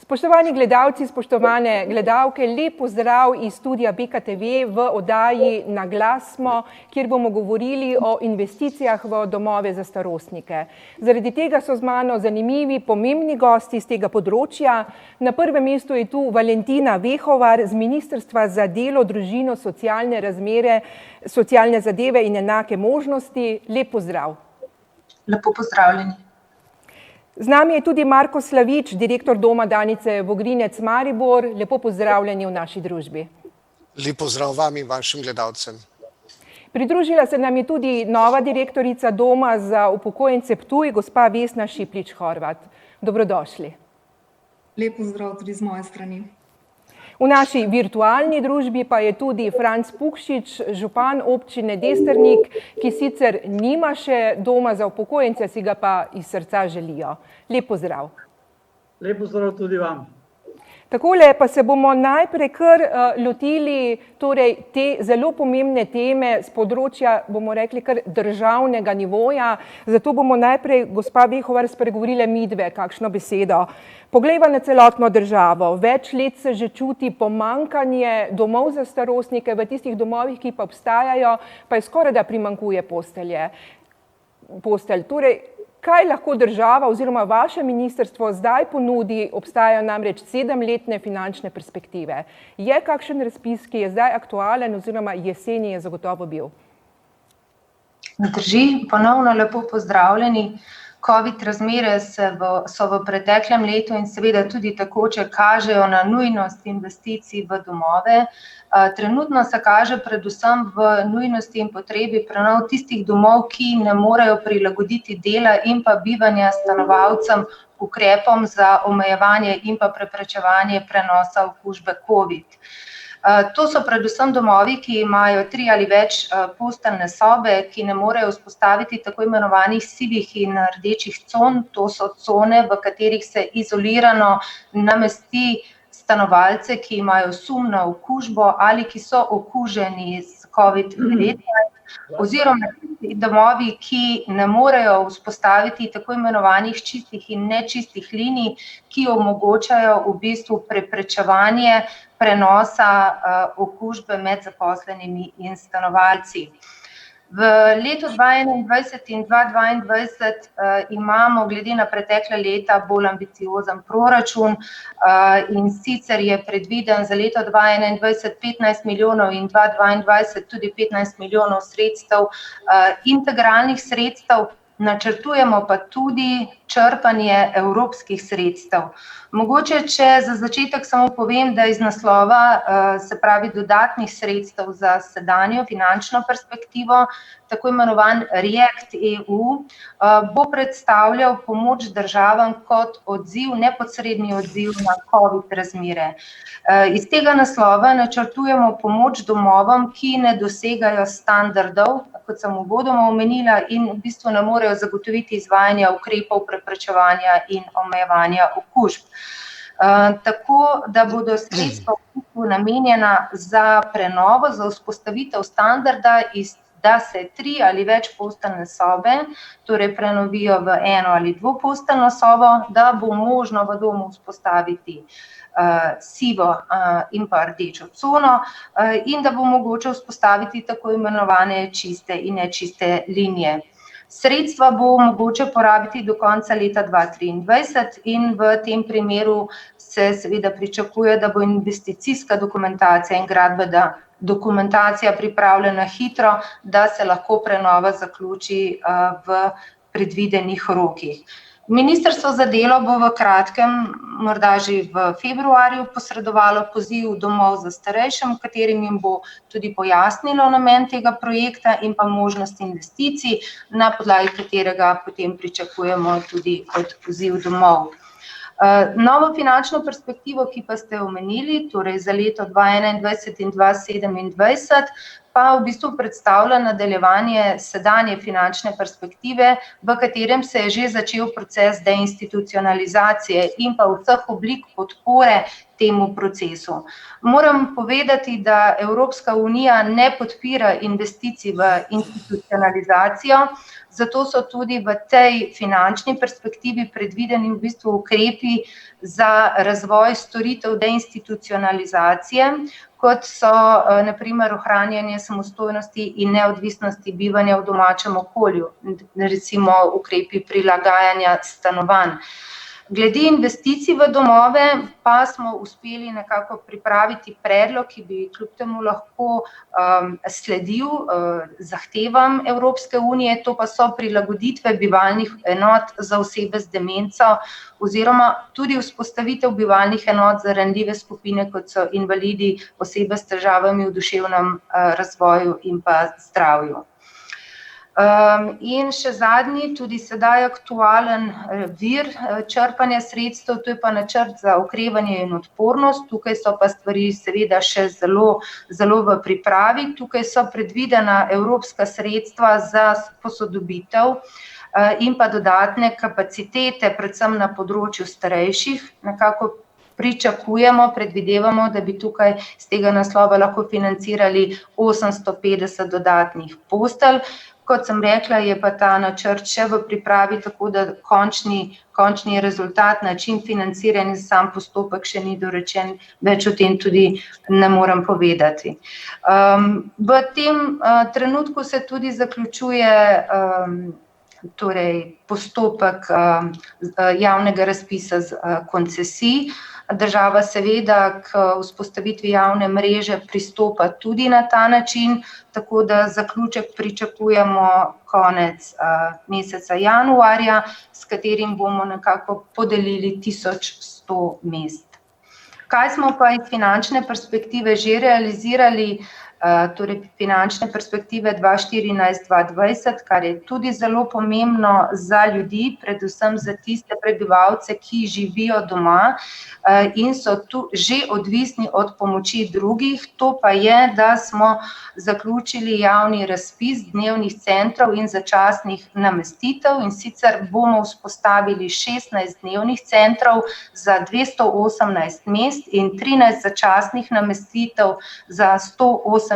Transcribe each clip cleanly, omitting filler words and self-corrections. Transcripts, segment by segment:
Spoštovani gledalci, spoštovane gledalke, lep pozdrav iz studia BKTV v oddaji Na glas smo, kjer bomo govorili o investicijah v domove za starostnike. Zaradi tega so z mano zanimivi, pomembni gosti iz tega področja. Na prvem mestu je tu Valentina Vehovar z Ministrstva za delo, družino, socialne razmere, socialne zadeve in enake možnosti. Lep pozdrav. Lepo pozdravljeni. Z nami je tudi Marko Slavič, direktor Doma Danice Vogrinec Maribor. Lepo pozdravljeni v naši družbi. Lep pozdrav vam in vašim gledalcem. Pridružila se nam je tudi nova direktorica Doma za upokojence Ptuj, gospa Vesna Šiplič-Horvat. Dobrodošli. Lep pozdrav tudi z moje strani. V naši virtualni družbi pa je tudi Franc Pukšič, župan občine Destrnik, ki sicer nima še doma za upokojence, si ga pa iz srca želijo. Lep pozdrav. Lep pozdrav tudi vam. Takole pa se bomo najprej kar lotili te zelo pomembne teme z področja, bomo rekli, kar državnega nivoja. Zato bomo najprej, gospa Vehovar, spregovorile midve, kakšno besedo. Poglejva na celotno državo. Več let se že čuti pomanjkanje domov za starostnike, v tistih domovih, ki pa obstajajo, pa je skoraj da primanjkuje postelj. Torej, kaj lahko država oziroma vaše ministrstvo zdaj ponudi? Obstajajo namreč 7-letne finančne perspektive. Je kakšen razpis, ki je zdaj aktualen oziroma jeseni je zagotovo bil? Drži, ponovno lepo pozdravljeni. Covid razmere so v preteklem letu in seveda tudi takoče kažejo na nujnost investicij v domove. Trenutno se kaže predvsem v nujnosti in potrebi prenov tistih domov, ki ne morejo prilagoditi dela in pa bivanja stanovalcem ukrepom za omejevanje in pa preprečevanje prenosa okužbe COVID. To so predvsem domovi, ki imajo 3 ali več posteljne sobe, ki ne morejo vzpostaviti tako imenovanih sivih in rdečih con. To so cone, v katerih se izolirano namesti stanovalce, ki imajo sum na okužbo ali ki so okuženi s COVID-19, oziroma domovi, ki ne morejo vzpostaviti tako imenovanih čistih in nečistih linij, ki omogočajo v bistvu preprečevanje prenosa okužbe med zaposlenimi in stanovalci. V letu 2021 in 2022 imamo glede na pretekla leta bolj ambiciozen proračun in sicer je predviden za leto 2021 15 milijonov in 2022 tudi 15 milijonov sredstev, integralnih sredstev. Načrtujemo pa tudi črpanje evropskih sredstev. Mogoče, če za začetek samo povem, da iz naslova, se pravi dodatnih sredstev za sedanjo finančno perspektivo, tako imenovan REACT-EU, bo predstavljal pomoč državam kot odziv, neposredni odziv na COVID razmere. Iz tega naslova načrtujemo pomoč domovom, ki ne dosegajo standardov, kot sem uvodoma omenila, in v bistvu ne morejo zagotoviti izvajanja ukrepov preprečevanja in omejevanja okužb. Tako da bodo sredstva namenjena za prenovo, za vzpostavitev standarda, da se 3 ali več posteljne sobe, torej prenovijo v 1 ali 2-posteljno sobo, da bo možno v domu vzpostaviti sivo in pa rdečo cono in da bo mogoče vzpostaviti tako imenovane čiste in nečiste linije. Sredstva bo mogoče porabiti do konca leta 2023 in v tem primeru se seveda pričakuje, da bo investicijska dokumentacija in gradbena dokumentacija pripravljena hitro, da se lahko prenova zaključi v predvidenih rokih. Ministrstvo za delo bo v kratkem, morda že v februarju, posredovalo poziv domov za starejše, v katerim jim bo tudi pojasnilo namen tega projekta in pa možnost investicij, na podlagi katerega potem pričakujemo tudi kot poziv domov. Novo finančno perspektivo, ki pa ste omenili, torej za leto 2021 in 2027, pa v bistvu predstavlja nadaljevanje sedanje finančne perspektive, v katerem se je že začel proces deinstitucionalizacije in pa vseh oblik podpore temu procesu. Moram povedati, da Evropska unija ne podpira investicij v institucionalizacijo, zato so tudi v tej finančni perspektivi predvideni v bistvu ukrepi za razvoj storitev deinstitucionalizacije, kot so na primer ohranjanje samostojnosti in neodvisnosti bivanja v domačem okolju, recimo ukrepi prilagajanja stanovanj. Glede investicij v domove pa smo uspeli nekako pripraviti predlog, ki bi kljub temu lahko sledil zahtevam Evropske unije, to pa so prilagoditve bivalnih enot za osebe z demenco oziroma tudi vzpostavitev bivalnih enot za ranljive skupine, kot so invalidi, osebe s težavami v duševnem razvoju in pa zdravju. In še zadnji, tudi sedaj aktualen vir črpanja sredstev, to je pa načrt za okrevanje in odpornost. Tukaj so pa stvari seveda še zelo v pripravi. Tukaj so predvidena evropska sredstva za posodobitev in pa dodatne kapacitete, predvsem na področju starejših. Nekako predvidevamo, da bi tukaj z tega naslova lahko financirali 850 dodatnih postelj. Kot sem rekla, je pa ta načrt še v pripravi, tako da končni rezultat, način financiranja, sam postopek še ni dorečen, več o tem tudi ne morem povedati. V tem trenutku se tudi zaključuje postopek javnega razpisa koncesij. Država seveda k vzpostavitvi javne mreže pristopa tudi na ta način, tako da zaključek pričakujemo konec meseca januarja, s katerim bomo nekako podelili 1100 mest. Kaj smo pa iz finančne perspektive že realizirali, torej finančne perspektive 2014-2020, kar je tudi zelo pomembno za ljudi, predvsem za tiste prebivalce, ki živijo doma in so tu že odvisni od pomoči drugih. To pa je, da smo zaključili javni razpis dnevnih centrov in začasnih namestitev, in sicer bomo vzpostavili 16 dnevnih centrov za 218 mest in 13 začasnih namestitev za 178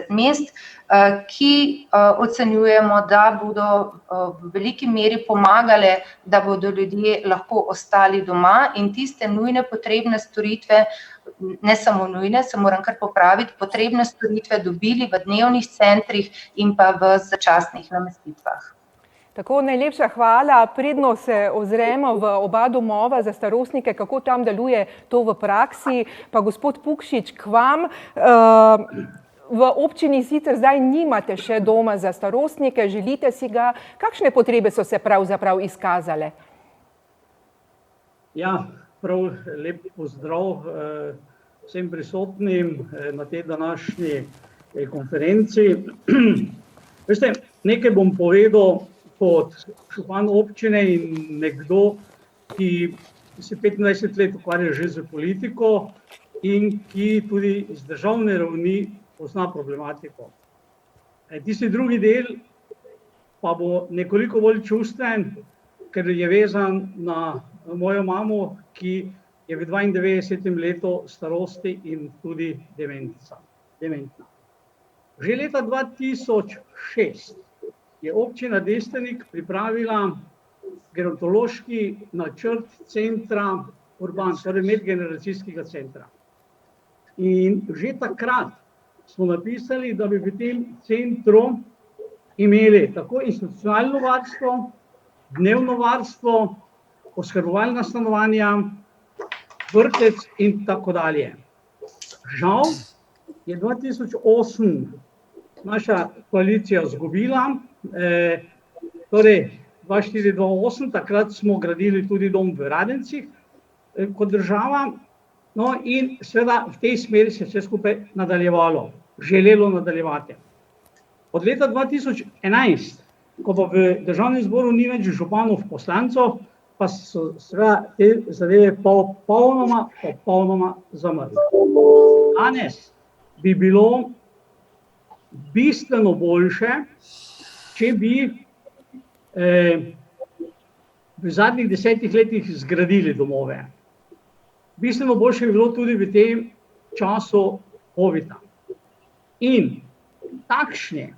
mest, ki ocenjujemo, da bodo v veliki meri pomagale, da bodo ljudje lahko ostali doma in tiste nujne potrebne storitve, ne samo nujne, se moram kar popraviti, potrebne storitve dobili v dnevnih centrih in pa v začasnih namestitvah. Tako, najlepša hvala. Predno se ozremo v oba domova za starostnike, kako tam deluje to v praksi, pa gospod Pukšič, k vam. V občini sicer zdaj nimate še doma za starostnike, želite si ga. Kakšne potrebe so se pravzaprav izkazale? Ja, prav lep pozdrav vsem prisotnim na tej današnji konferenci. Veste, nekaj bom povedal kot župan občine in nekdo, ki se 25 let ukvarja že z politiko in ki tudi z državne ravni pozna problematiko. Tisti drugi del pa bo nekoliko bolj čustven, ker je vezan na mojo mamo, ki je v 92. letu starosti in tudi dementna. Že leta 2006 je občina Destrnik pripravila gerontološki načrt centra Urban, torej medgeneracijskega centra. In že takrat smo napisali, da bi v tem centru imeli tako institucionalno varstvo, dnevno varstvo, oskrbovalna stanovanja, vrtec in tako dalje. Žal je 2008 naša koalicija izgubila, torej 2004-2008, takrat smo gradili tudi dom v Radencih kot država, no in seveda v tej smeri se vse skupaj nadaljevalo, želelo nadaljevati. Od leta 2011, ko pa v državnem zboru ni več županov poslancev, pa so seveda te zadeve popolnoma zamrle. Danes bi bilo bistveno boljše, če bi v zadnjih 10 letih zgradili domove. Bistveno boljše bi bilo tudi v tem času COVID-a. In takšni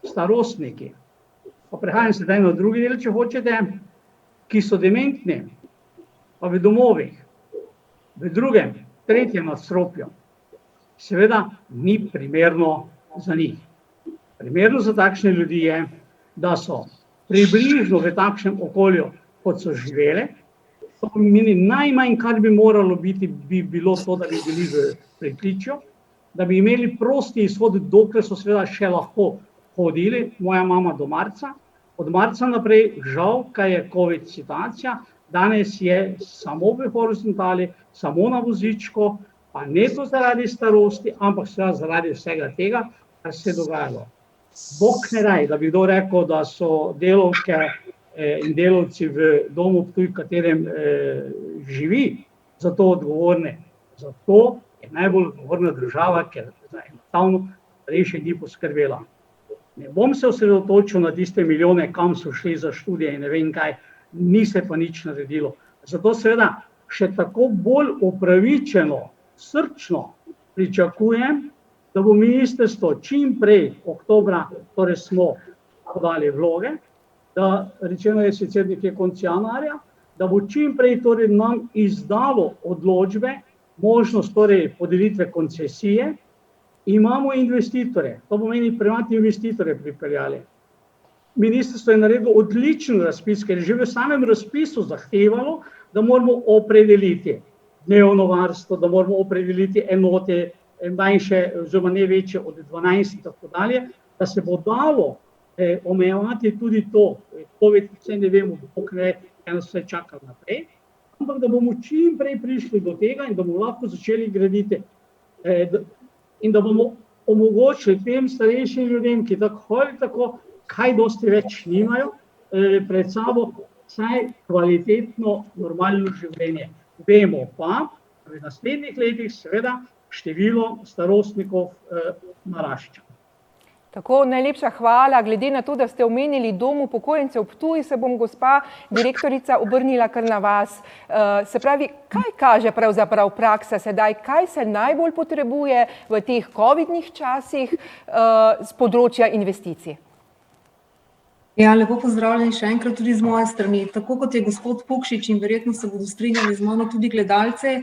starostniki, pa prehajam sedaj na drugi del, če hočete, ki so dementni, pa v domovih, v drugem, tretjem nadstropju, seveda ni primerno za njih. Primerno za takšne ljudi je, da so približno v takšnem okolju, kot so živele. To pomeni najmanj, kar bi moralo biti, bi bilo to, da bi bili v pritličju, da bi imeli prosti izhod, dokler so seveda še lahko hodili, moja mama do marca. Od marca naprej, žal, kaj je COVID situacija, danes je samo v horizontali, samo na vozičku, pa ne to zaradi starosti, ampak seveda zaradi vsega tega, kar se je dogajalo. Bog ne daj, da bi kdo rekel, da so delavke in delavci v domu Ptuj, v katerem živi, za to odgovorni. Zato je najbolj odgovorna država, ker enostavno starejše ni poskrbela. Ne bom se osredotočil na tiste milijone, kam so šli za študije in ne vem kaj, ni se pa nič naredilo. Zato seveda še tako bolj upravičeno, srčno pričakujem, da bo ministrstvo čim prej, oktobra, torej smo podali vloge, da rečeno je sicer nekje konec januarja, da bo čim prej torej nam izdalo odločbe, možnost torej podelitve koncesije. Imamo investitore, to pomeni privatni investitore pripeljali. Ministrstvo je naredilo odličen razpis, ker je že v samem razpisu zahtevalo, da moramo opredeliti dnevno varstvo, da moramo opredeliti enote, manjše oziroma ne večje od 12 in tako dalje, da se bo dalo omejevati tudi to, COVID, vse ne vemo, dokler eno se čaka naprej, ampak da bomo čim prej prišli do tega in da bomo lahko začeli graditi in da bomo omogočili tem starejšim ljudem, ki tako ali tako kaj dosti več nimajo, pred sabo vsaj kvalitetno, normalno življenje. Vemo pa, da v naslednjih letih seveda število starostnikov narašča. Tako, najlepša hvala. Glede na to, da ste omenili dom upokojencev Ptuj, se bom, gospa direktorica, obrnila kar na vas. Se pravi, kaj kaže pravzaprav praksa sedaj, kaj se najbolj potrebuje v teh covidnih časih z področja investicij? Ja, lepo pozdravljeni še enkrat tudi z moje strani. Tako kot je gospod Pukšič in verjetno se bodo strinjali z mano tudi gledalci,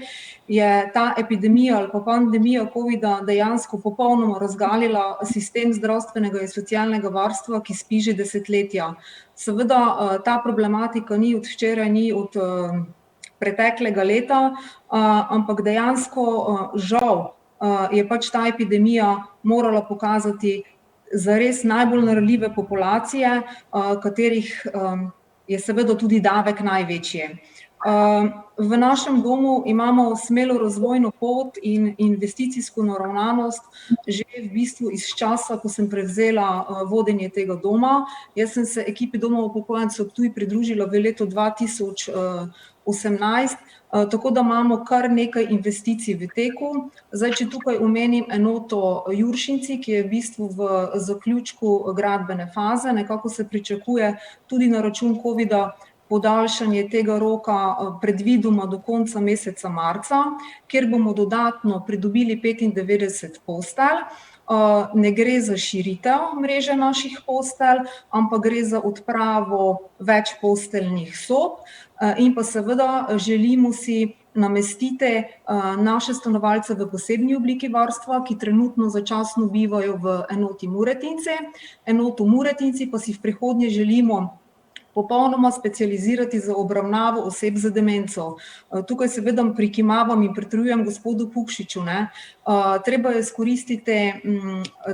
je ta epidemija ali pa pandemija COVID-a dejansko popolnoma razgalila sistem zdravstvenega in socialnega varstva, ki spi že desetletja. Seveda ta problematika ni od včeraj, ni od preteklega leta, ampak dejansko žal je pač ta epidemija morala pokazati zares najbolj ranljive populacije, katerih je seveda tudi davek največji. V našem domu imamo smelo razvojno pot in investicijsko naravnanost že v bistvu iz časa, ko sem prevzela vodenje tega doma. Jaz sem se ekipi Doma upokojencev Ptuj pridružila v letu 2018, tako da imamo kar nekaj investicij v teku. Zdaj, če tukaj omenim enoto Juršinci, ki je v bistvu v zaključku gradbene faze, nekako se pričakuje tudi na račun COVID-a podaljšanje tega roka predvidoma do konca meseca marca, kjer bomo dodatno pridobili 95 postelj. Ne gre za širitev mreže naših postelj, ampak gre za odpravo več posteljnih sob in pa seveda želimo si namestiti naše stanovalce v posebni obliki varstva, ki trenutno začasno bivajo v enoti Muretinci. Enoto Muretinci pa si v prihodnje želimo popolnoma specializirati za obravnavo oseb z demenco. Tukaj seveda prikimavam in pritrjujem gospodu Pukšiču. Treba je izkoristiti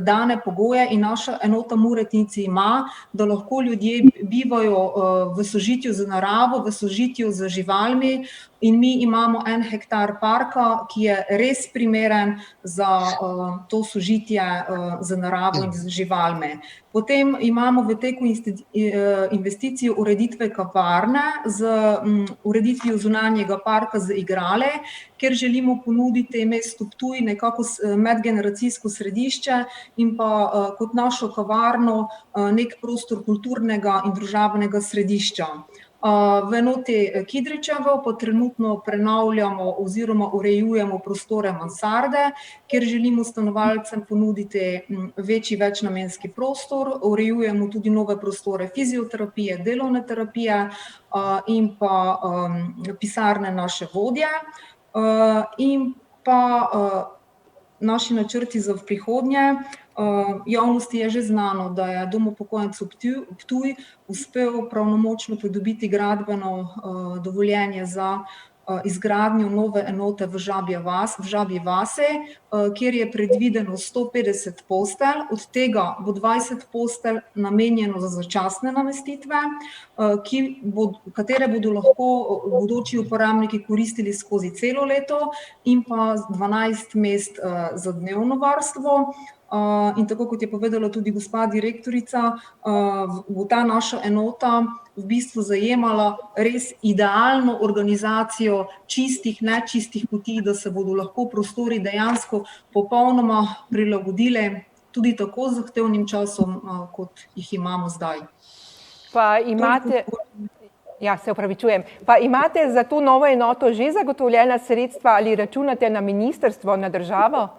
dane pogoje in naša enota Muretinci ima, da lahko ljudje bivajo v sožitju z naravo, v sožitju z živalmi in mi imamo 1 hektar parka, ki je res primeren za to sožitje z naravo in z živalmi. Potem imamo v teku investicijo ureditve kavarne z ureditvijo zunanjega parka z igrali, kjer želimo ponuditi mestu Ptuj nekako medgeneracijsko središče in pa kot našo kavarno nek prostor kulturnega in družabnega središča. V enoti Kidričevo pa trenutno prenavljamo oziroma urejujemo prostore mansarde, kjer želimo stanovalcem ponuditi večji večnamenski prostor, urejujemo tudi nove prostore fizioterapije, delovne terapije in pa pisarne naše vodje. In pa naši načrti za prihodnje. Javnosti je že znano, da je Dom upokojencev Ptuj uspel pravnomočno pridobiti gradbeno dovoljenje za izgradnjo nove enote v Žabji vasi, kjer je predvideno 150 postelj, od tega bo 20 postelj namenjeno za začasne namestitve, katere bodo lahko bodoči uporabniki koristili skozi celo leto, in pa 12 mest za dnevno varstvo. In tako kot je povedala tudi gospa direktorica, bo ta naša enota v bistvu zajemala res idealno organizacijo čistih, nečistih poti, da se bodo lahko prostori dejansko popolnoma prilagodili tudi tako zahtevnim časom, kot jih imamo zdaj. Pa imate... Ja, se opravičujem. Pa imate za to novo enoto že zagotovljena sredstva ali računate na ministrstvo, na državo?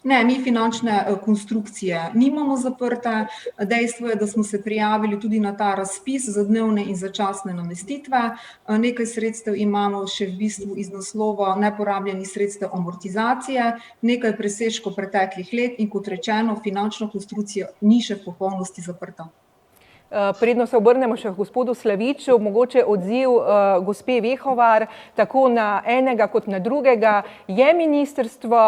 Ne, mi finančne konstrukcije nimamo zaprte. Dejstvo je, da smo se prijavili tudi na ta razpis za dnevne in začasne namestitve. Nekaj sredstev imamo še v bistvu iz naslova neporabljenih sredstev amortizacije, nekaj presežkov preteklih let in kot rečeno, finančna konstrukcija ni še v popolnosti zaprta. Predno se obrnemo še k gospodu Slaviču, mogoče odziv gospe Vehovar, tako na enega kot na drugega. Je ministrstvo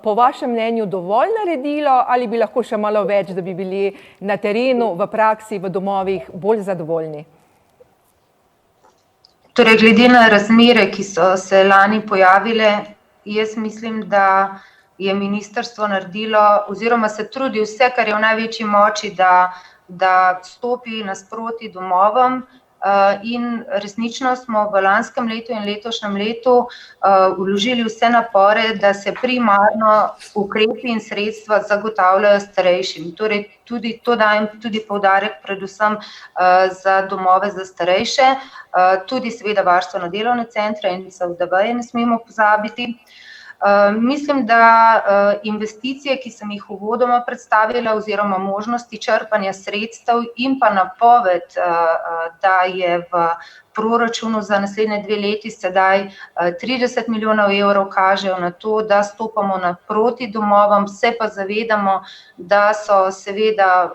po vašem mnenju dovolj naredilo ali bi lahko še malo več, da bi bili na terenu, v praksi, v domovih bolj zadovoljni? Torej, glede na razmere, ki so se lani pojavile, jaz mislim, da je ministrstvo naredilo oziroma se trudi vse, kar je v največji moči, da stopi nasproti domovom, in resnično smo v lanskem letu in letošnjem letu vložili vse napore, da se primarno ukrepi in sredstva zagotavljajo starejšim. Torej, to dajem tudi poudarek predvsem za domove za starejše, tudi seveda varstveno delovne centre in SVDV-je ne smemo pozabiti. Mislim, da investicije, ki sem jih uvodoma predstavila, oziroma možnosti črpanja sredstev in pa napoved, da je v proračunu za naslednje 2 leti sedaj 30 milijonov evrov, kažejo na to, da stopamo naproti domovom, se pa zavedamo, da so seveda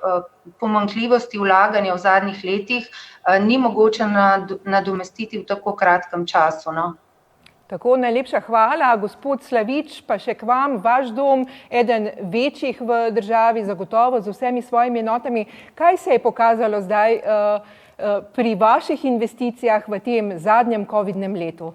pomanjkljivosti vlaganja v zadnjih letih ni mogoče nadomestiti v tako kratkem času, no. Tako, najlepša hvala. Gospod Slavič, pa še k vam, vaš dom, eden večjih v državi, zagotovo z vsemi svojimi enotami. Kaj se je pokazalo zdaj pri vaših investicijah v tem zadnjem covidnem letu?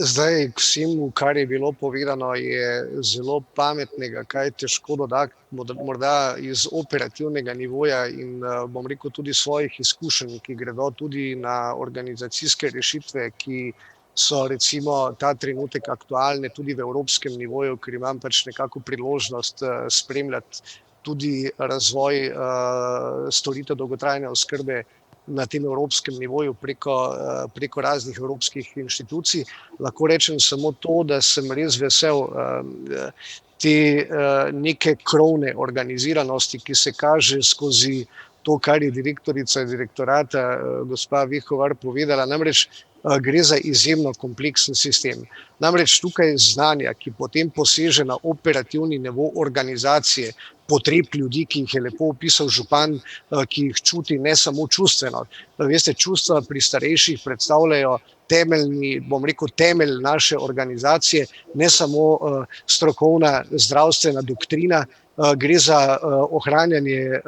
Zdaj, k vsemu, kar je bilo povedano, je zelo pametnega, kaj je težko dodati, morda iz operativnega nivoja in bom rekel tudi svojih izkušenj, ki gredo tudi na organizacijske rešitve, ki so recimo ta trenutek aktualne tudi v evropskem nivoju, ker imam pač nekako priložnost spremljati tudi razvoj storitev dolgotrajne oskrbe na tem evropskem nivoju preko raznih evropskih inštitucij. Lahko rečem samo to, da sem res vesel te neke krovne organiziranosti, ki se kaže skozi to, kar je direktorica direktorata gospa Vehovar povedala, namreč gre za izjemno kompleksen sistem. Namreč tukaj znanja, ki potem poseže na operativni nivo organizacije, potreb ljudi, ki jih je lepo opisal župan, ki jih čuti ne samo čustveno. Veste, čustva pri starejših predstavljajo temelj naše organizacije, ne samo strokovna zdravstvena doktrina, gre za ohranjanje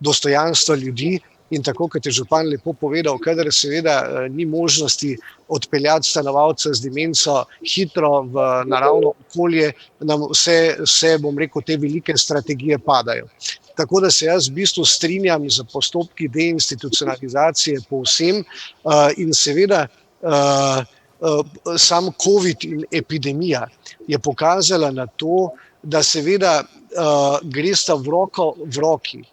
dostojanstva ljudi. In tako, kot je župan lepo povedal, kadar seveda ni možnosti odpeljati stanovalca z demenco hitro v naravno okolje, nam vse, bom rekel, te velike strategije padajo. Tako da se jaz v bistvu strinjam z postopki deinstitucionalizacije povsem in seveda sam COVID in epidemija je pokazala na to, da seveda gresta v roko v roki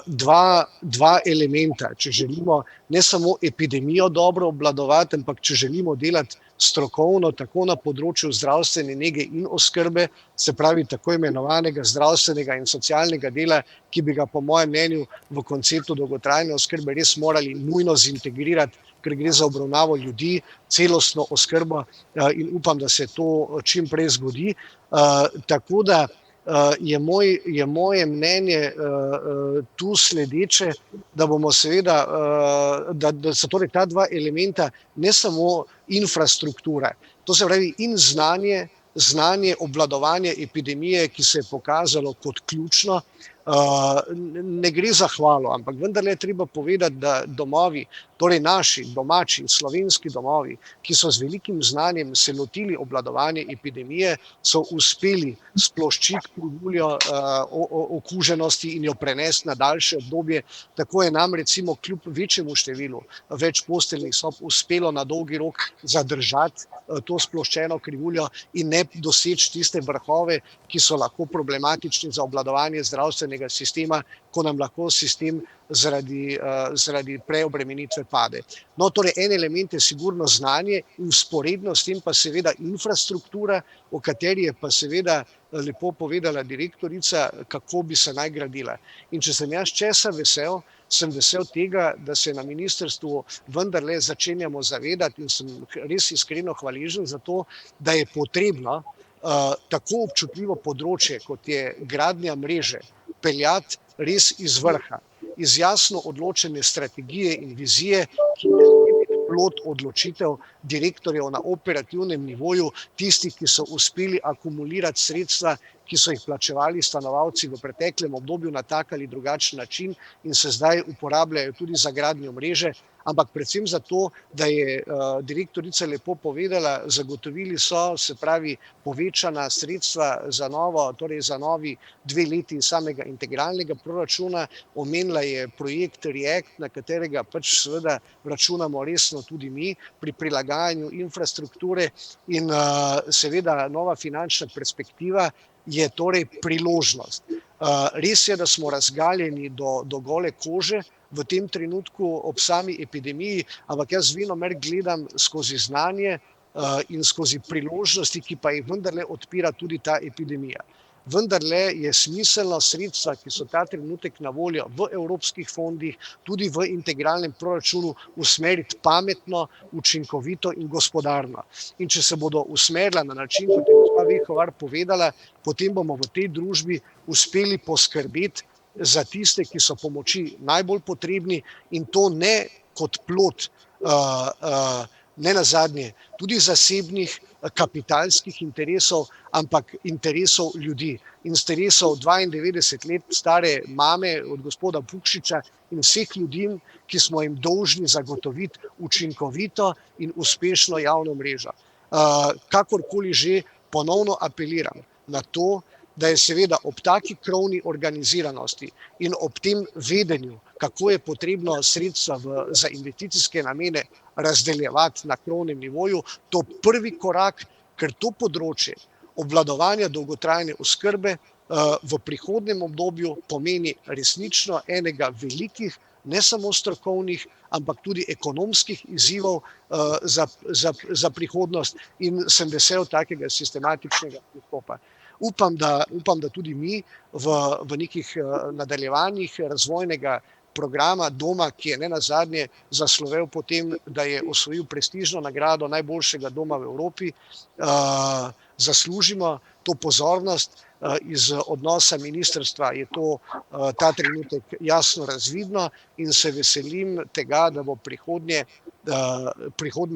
dva elementa, če želimo ne samo epidemijo dobro obvladovati, ampak če želimo delati strokovno tako na področju zdravstvene nege in oskrbe, se pravi tako imenovanega zdravstvenega in socialnega dela, ki bi ga po mojem mnenju v konceptu dolgotrajne oskrbe res morali nujno zintegrirati, ker gre za obravnavo ljudi, celostno oskrbo in upam, da se to čim prej zgodi. Tako da je moje mnenje tu sledeče, da bomo seveda, da so torej ta dva elementa ne samo infrastruktura, to se pravi in znanje obvladovanja epidemije, ki se je pokazalo kot ključno. Ne gre za hvalo, ampak vendarle je treba povedati, da domovi, torej naši domači slovenski domovi, ki so z velikim znanjem se lotili obvladovanja epidemije, so uspeli sploščiti krivuljo okuženosti in jo prenesti na daljše obdobje. Tako je nam recimo kljub večjemu številu več posteljnih sob uspelo na dolgi rok zadržati to sploščeno krivuljo in ne doseči tiste vrhove, ki so lahko problematični za obvladovanje zdravstvenega sistema, ko nam lahko sistem zaradi preobremenitve pade. No, torej en element je sigurno znanje in vzporedno s tem pa seveda infrastruktura, o kateri je pa seveda lepo povedala direktorica, kako bi se naj gradila. In če sem jaz česa vesel, sem vesel tega, da se na ministrstvu vendarle začenjamo zavedati in sem res iskreno hvaležen za to, da je potrebno tako občutljivo področje, kot je gradnja mreže, peljati res iz vrha, iz jasno odločene strategije in vizije, ki ne sme biti plod odločitev direktorjev na operativnem nivoju, tistih, ki so uspeli akumulirati sredstva, ki so jih plačevali stanovalci v preteklem obdobju na tak ali drugačen način in se zdaj uporabljajo tudi za gradnjo mreže, ampak predvsem zato, da je direktorica lepo povedala, zagotovili so, se pravi, povečana sredstva za novi 2 leti samega integralnega proračuna, omenila je projekt React, na katerega pač seveda računamo resno tudi mi pri prilagajanju infrastrukture in seveda nova finančna perspektiva je torej priložnost. Res je, da smo razgaljeni do gole kože v tem trenutku ob sami epidemiji, ampak jaz venomer gledam skozi znanje in skozi priložnosti, ki pa jih vendarle odpira tudi ta epidemija. Vendarle je smiselno sredstva, ki so ta trenutek na voljo v evropskih fondih, tudi v integralnem proračunu, usmeriti pametno, učinkovito in gospodarno. In če se bodo usmerila na način, kot je gospa Vehovar povedala, potem bomo v tej družbi uspeli poskrbeti za tiste, ki so pomoči najbolj potrebni in to ne kot plod, ne nazadnje, tudi zasebnih kapitalskih interesov, ampak interesov ljudi, interesov 92 let stare mame od gospoda Pukšiča in vseh ljudi, ki smo jim dolžni zagotoviti učinkovito in uspešno javno mrežo. Kakorkoli že, ponovno apeliram na to, da je seveda ob taki krovni organiziranosti in ob tem vedenju, kako je potrebno sredstva za investicijske namene razdeljevati na krovnem nivoju, to prvi korak, ker to področje obvladovanja dolgotrajne oskrbe v prihodnjem obdobju pomeni resnično enega velikih, ne samo strokovnih, ampak tudi ekonomskih izzivov za prihodnost in sem vesel takega sistematičnega pristopa. Upam, da tudi mi v nekih nadaljevanjih razvojnega programa doma, ki je nenazadnje zaslovel po tem, da je osvojil prestižno nagrado najboljšega doma v Evropi, zaslužimo to pozornost. Iz odnosa ministrstva je to ta trenutek jasno razvidno in se veselim tega, da bo prihodnji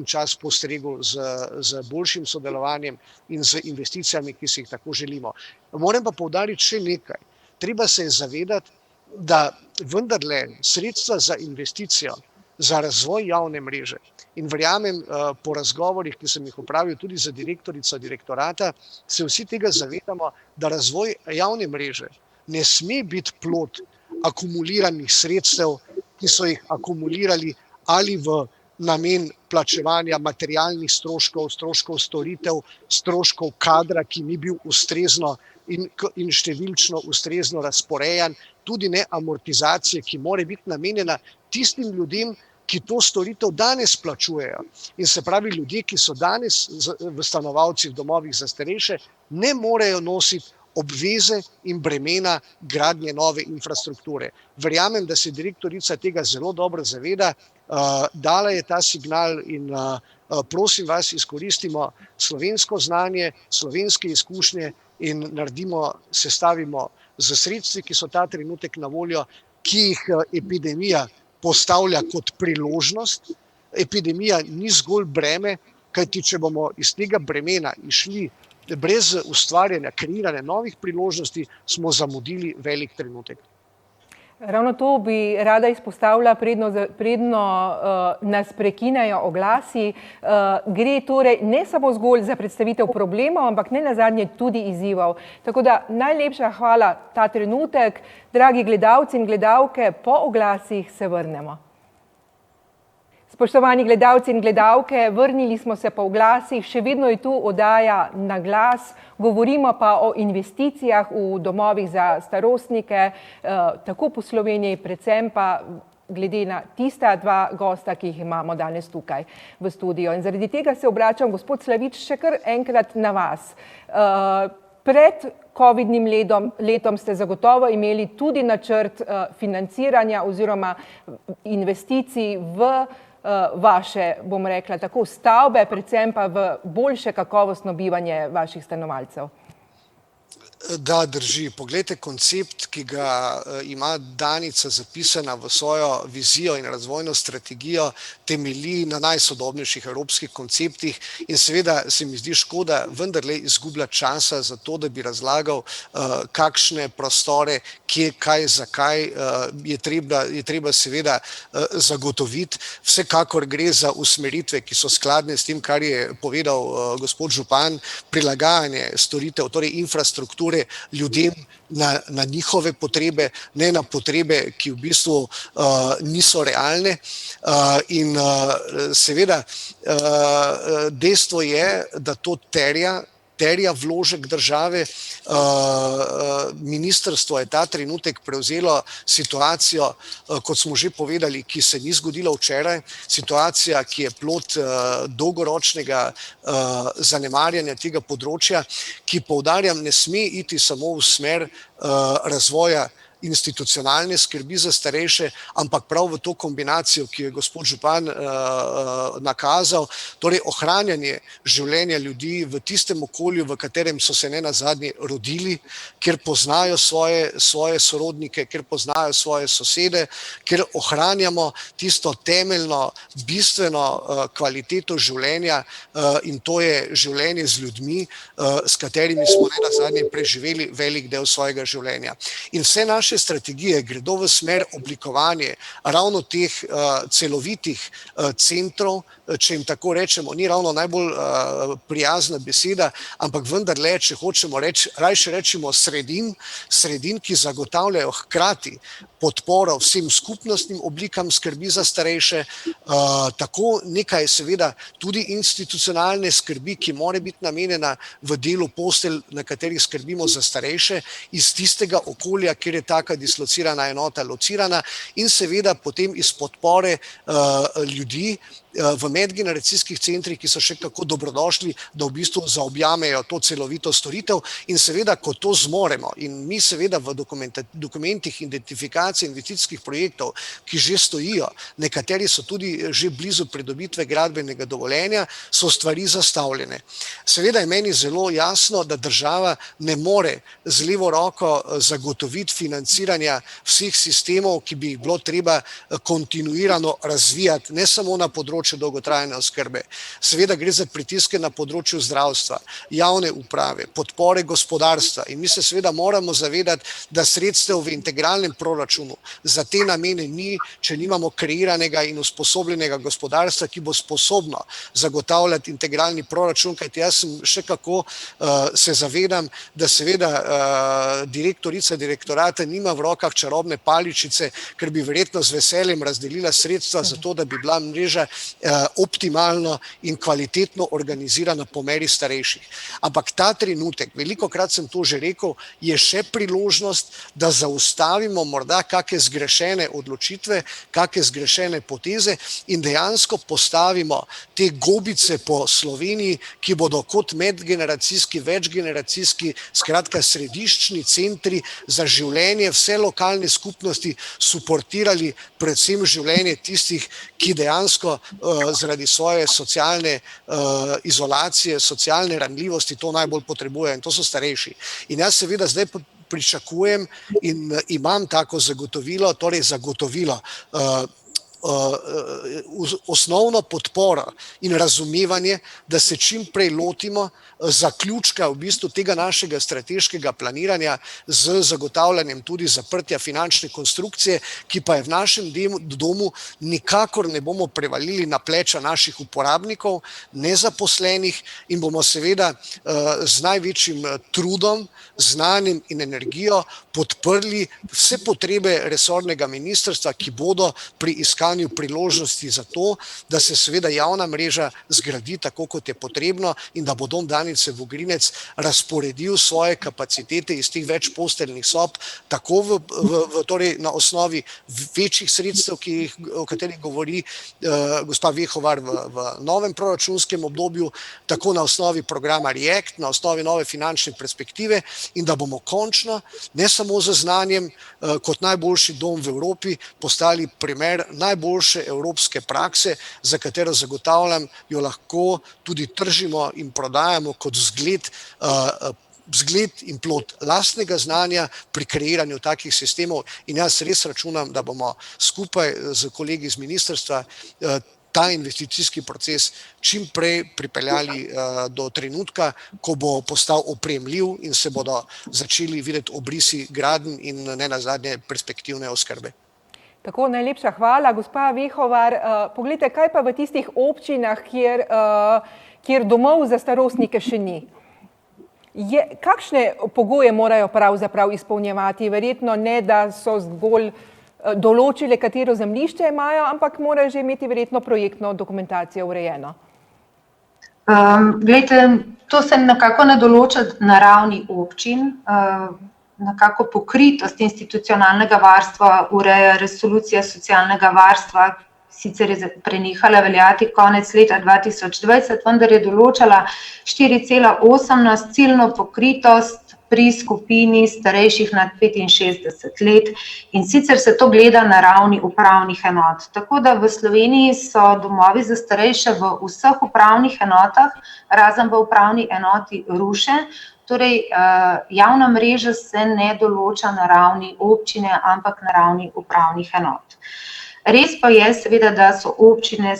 čas postregel z boljšim sodelovanjem in z investicijami, ki si jih tako želimo. Moram pa poudariti še nekaj. Treba se je zavedati, da vendarle sredstva za investicijo, za razvoj javne mreže in verjamem po razgovorih, ki sem jih opravil tudi za direktorico direktorata, se vsi tega zavedamo, da razvoj javne mreže ne sme biti plod akumuliranih sredstev, ki so jih akumulirali ali v namen plačevanja materialnih stroškov, stroškov storitev, stroškov kadra, ki ni bil ustrezno in številčno ustrezno razporejan, tudi ne amortizacije, ki mora biti namenjena tistim ljudem, ki to storitev danes plačujejo. In se pravi, ljudje, ki so danes stanovalci v domovih za starejše, ne morejo nositi obveze in bremena gradnje nove infrastrukture. Verjamem, da se direktorica tega zelo dobro zaveda, dala je ta signal in prosim vas, izkoristimo slovensko znanje, slovenske izkušnje in sestavimo z sredstvi, ki so ta trenutek na voljo, ki jih epidemija postavlja kot priložnost. Epidemija ni zgolj breme, kajti če bomo iz tega bremena išli brez ustvarjanja, kreiranja novih priložnosti, smo zamudili velik trenutek. Ravno to bi rada izpostavila, predno nas prekinejo oglasi. Gre torej ne samo zgolj za predstavitev problemov, ampak ne nazadnje tudi izzivov. Tako da najlepša hvala ta trenutek. Dragi gledalci in gledalke, po oglasih se vrnemo. Spoštovani gledalci in gledalke, vrnili smo se po oglasih, še vedno je tu oddaja Na glas, govorimo pa o investicijah v domovih za starostnike, tako po Sloveniji, predvsem pa glede na tista dva gosta, ki jih imamo danes tukaj v studiu. In zaradi tega se obračam, gospod Slavič, še kar enkrat na vas. Pred covidnim letom ste zagotovo imeli tudi načrt financiranja oziroma investicij v vaše, bom rekla, tako stavbe, predvsem pa v boljše kakovostno bivanje vaših stanovalcev. Da, drži. Poglejte, koncept, ki ga ima Danica zapisana v svojo vizijo in razvojno strategijo, temelji na najsodobnejših evropskih konceptih in seveda se mi zdi škoda vendarle izgubljati časa za to, da bi razlagal, kakšne prostore, kje, kaj, zakaj je treba seveda zagotoviti. Vsekakor gre za usmeritve, ki so skladne s tem, kar je povedal gospod župan, prilagajanje storitev, torej infrastrukture ljudem na njihove potrebe, ne na potrebe, ki v bistvu niso realne. In seveda dejstvo je, da to terja vložek države. Ministrstvo je ta trenutek prevzelo situacijo, kot smo že povedali, ki se ni zgodila včeraj, situacija, ki je plod dolgoročnega zanemarjanja tega področja, ki, poudarjam, ne sme iti samo v smer razvoja institucionalne skrbi za starejše, ampak prav v to kombinacijo, ki je gospod župan nakazal, torej ohranjanje življenja ljudi v tistem okolju, v katerem so se nenazadnje rodili, kjer poznajo svoje sorodnike, kjer poznajo svoje sosede, kjer ohranjamo tisto temeljno, bistveno kvaliteto življenja in to je življenje z ljudmi, s katerimi smo nenazadnje preživeli velik del svojega življenja. In vse naše strategije gredo v smer oblikovanja ravno teh celovitih centrov, če jim tako rečemo, ni ravno najbolj prijazna beseda, ampak vendarle, če hočemo reči, rajše rečemo sredin, ki zagotavljajo hkrati podporo vsem skupnostnim oblikam skrbi za starejše, tako nekaj seveda tudi institucionalne skrbi, ki mora biti namenjena v delu postelj, na katerih skrbimo za starejše, iz tistega okolja, kjer je taka dislocirana enota locirana in seveda potem iz podpore ljudi v medgeneracijskih centrih, ki so še kako dobrodošli, da v bistvu zaobjamejo to celovito storitev in seveda, ko to zmoremo in mi seveda v dokumentih identifikacije investicijskih projektov, ki že stojijo, nekateri so tudi že blizu pridobitve gradbenega dovoljenja, so stvari zastavljene. Seveda je meni zelo jasno, da država ne more z levo roko zagotoviti financiranja vseh sistemov, ki bi jih bilo treba kontinuirano razvijati, ne samo na področju dolgotrajne oskrbe. Seveda gre za pritiske na področju zdravstva, javne uprave, podpore gospodarstva in mi se seveda moramo zavedati, da sredstev v integralnem proračunu za te namene ni, če nimamo kreiranega in usposobljenega gospodarstva, ki bo sposobno zagotavljati integralni proračun, kajti jaz sem še kako se zavedam, da seveda direktorica direktorata nima v rokah čarobne paličice, ker bi verjetno z veseljem razdelila sredstva za to, da bi bila mreža optimalno in kvalitetno organizirana po meri starejših. Ampak ta trenutek, velikokrat sem to že rekel, je še priložnost, da zaustavimo morda kakšne zgrešene odločitve, kakšne zgrešene poteze in dejansko postavimo te gobice po Sloveniji, ki bodo kot medgeneracijski, večgeneracijski, skratka središčni centri za življenje vse lokalne skupnosti suportirali predvsem življenje tistih, ki dejansko zaradi svoje socialne izolacije, socialne ranljivosti to najbolj potrebujejo, in to so starejši. In jaz seveda zdaj pričakujem in imam tako zagotovilo, torej zagotovilo, osnovno podporo in razumevanje, da se čim prej lotimo zaključka v bistvu tega našega strateškega planiranja z zagotavljanjem tudi zaprtja finančne konstrukcije, ki pa je v našem domu nikakor ne bomo prevalili na pleča naših uporabnikov, nezaposlenih, in bomo seveda z največjim trudom, znanjem in energijo podprli vse potrebe resornega ministrstva, ki bodo pri iskanju priložnosti za to, da se seveda javna mreža zgradi tako, kot je potrebno, in da bo Dom Danice Vogrinec razporedil svoje kapacitete iz teh večposteljnih sob tako torej na osnovi večjih sredstev, o katerih govori gospa Vehovar v novem proračunskem obdobju, tako na osnovi programa REACT, na osnovi nove finančne perspektive, in da bomo končno, ne samo z znanjem, kot najboljši dom v Evropi, postali primer najboljše evropske prakse, za katero zagotavljam, jo lahko tudi tržimo in prodajamo kot zgled in plod lastnega znanja pri kreiranju takih sistemov, in jaz res računam, da bomo skupaj z kolegi iz ministrstva ta investicijski proces čim prej pripeljali do trenutka, ko bo postal opremljiv in se bodo začeli videti obrisi gradenj in nenazadnje perspektivne oskrbe. Tako, najlepša hvala, gospa Vehovar. Poglejte, kaj pa v tistih občinah, kjer domov za starostnike še ni? Kakšne pogoje morajo pravzaprav izpolnjevati? Verjetno ne, da so zgolj določile, katero zemljišče imajo, ampak morajo že imeti verjetno projektno dokumentacijo urejeno. Glejte, to se nekako ne določa na ravni občin. Nekako pokritost institucionalnega varstva ureja resolucija socialnega varstva, sicer je prenehala veljati konec leta 2020, vendar je določala 4,18 ciljno pokritost pri skupini starejših nad 65 let, in sicer se to gleda na ravni upravnih enot. Tako da v Sloveniji so domovi za starejše v vseh upravnih enotah, razen v upravni enoti Ruše. Torej, javna mreža se ne določa na ravni občine, ampak na ravni upravnih enot. Res pa je seveda, da so občine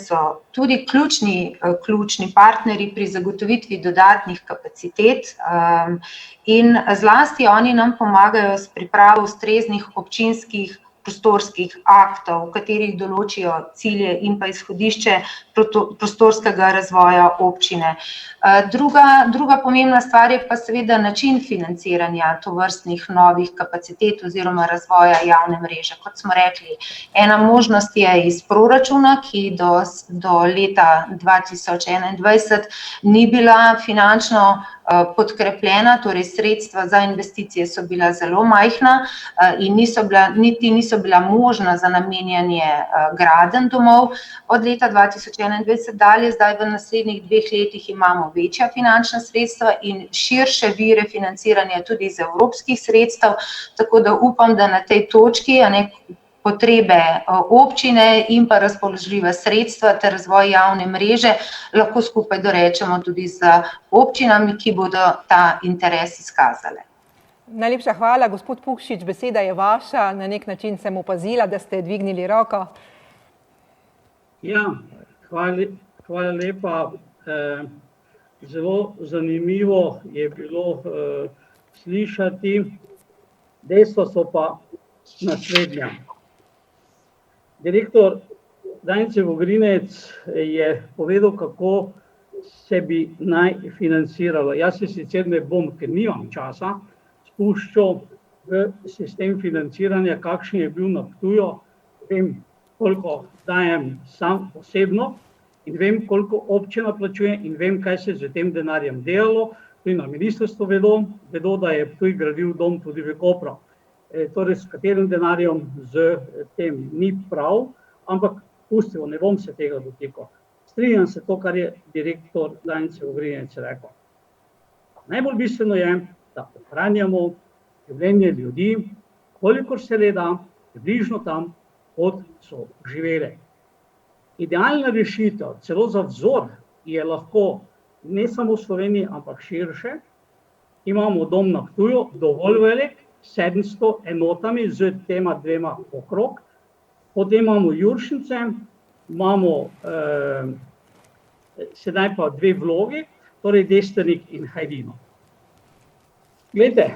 tudi ključni partnerji pri zagotovitvi dodatnih kapacitet, in zlasti oni nam pomagajo s pripravo ustreznih občinskih prostorskih aktov, v katerih določijo cilje in pa izhodišče prostorskega razvoja občine. Druga pomembna stvar je pa seveda način financiranja tovrstnih novih kapacitet oziroma razvoja javne mreže. Kot smo rekli, ena možnost je iz proračuna, ki do leta 2021 ni bila finančno podkrepljena, torej sredstva za investicije so bila zelo majhna in niti niso bila možna za namenjanje gradenj domov. Od leta 2021 dalje, zdaj v naslednjih 2 letih imamo večja finančna sredstva in širše vire financiranja tudi iz evropskih sredstev, tako da upam, da na tej točki potrebe občine in pa razpoložljiva sredstva ter razvoj javne mreže lahko skupaj dorečemo tudi z občinami, ki bodo ta interes izkazale. Najlepša hvala, gospod Pukšič, beseda je vaša. Na nek način sem opazila, da ste dvignili roko. Ja, hvala lepa. Zelo zanimivo je bilo slišati. Dejstva so pa naslednja. Direktor Danice Vogrinec je povedal, kako se bi naj financiralo. Jaz se sicer ne bom, ker nimam časa, spuščal v sistem financiranja, kakšen je bil na Ptuju, vem, koliko dajem sam osebno in vem, koliko občina plačuje in vem, kaj se z tem denarjem delalo. Tudi na ministrstvu vedo, da je Ptuj gradil dom tudi v Kopru. Torej, s katerim denarjem z tem ni prav, ampak pustimo, ne bom se tega dotikal. Strinjam se to, kar je direktor Danice Vogrinec rekel. Najbolj bistveno je, da ohranjamo življenje ljudi, kolikor se le da, približno tam, kot so živele. Idealna rešitev, celo za vzor, je lahko ne samo v Sloveniji, ampak širše. Imamo dom na Ptuju, dovolj velik, 700 enotami z tema dvema okrog. Potem imamo Juršince, imamo sedaj pa dve vlogi, torej Destrnik in Hajdino. Glejte,